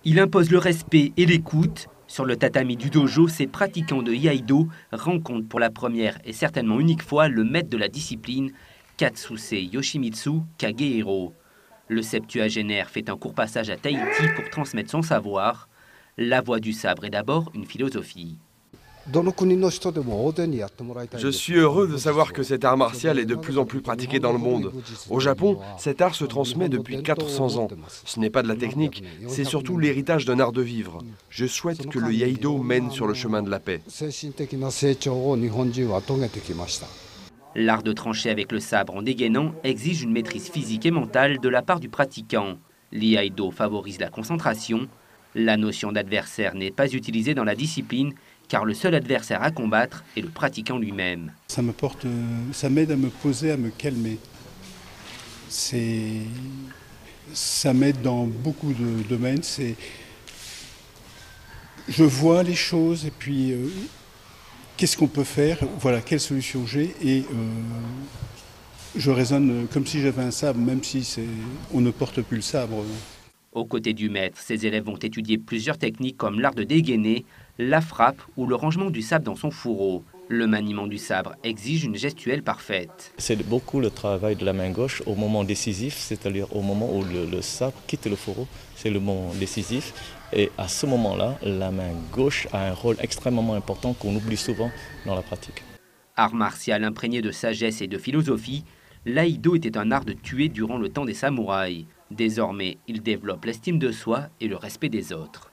Il impose le respect et l'écoute. Sur le tatami du dojo, ces pratiquants de Iaido rencontrent pour la première et certainement unique fois le maître de la discipline, Katsusei Yoshimitsu Kagehiro. Le septuagénaire fait un court passage à Tahiti pour transmettre son savoir. La voie du sabre est d'abord une philosophie. Je suis heureux de savoir que cet art martial est de plus en plus pratiqué dans le monde. Au Japon, cet art se transmet depuis 400 ans. Ce n'est pas de la technique, c'est surtout l'héritage d'un art de vivre. Je souhaite que le Iaido mène sur le chemin de la paix. L'art de trancher avec le sabre en dégainant exige une maîtrise physique et mentale de la part du pratiquant. L'iaido favorise la concentration. La notion d'adversaire n'est pas utilisée dans la discipline car le seul adversaire à combattre est le pratiquant lui-même. Ça m'aide à me poser, à me calmer. Ça m'aide dans beaucoup de domaines. Je vois les choses et puis qu'est-ce qu'on peut faire, voilà, quelle solution j'ai et je raisonne comme si j'avais un sabre, même si on ne porte plus le sabre. Aux côtés du maître, ses élèves vont étudier plusieurs techniques comme l'art de dégainer, la frappe ou le rangement du sabre dans son fourreau. Le maniement du sabre exige une gestuelle parfaite. C'est beaucoup le travail de la main gauche au moment décisif, c'est-à-dire au moment où le sabre quitte le fourreau, c'est le moment décisif. Et à ce moment-là, la main gauche a un rôle extrêmement important qu'on oublie souvent dans la pratique. Art martial imprégné de sagesse et de philosophie, l'aïdo était un art de tuer durant le temps des samouraïs. Désormais, il développe l'estime de soi et le respect des autres.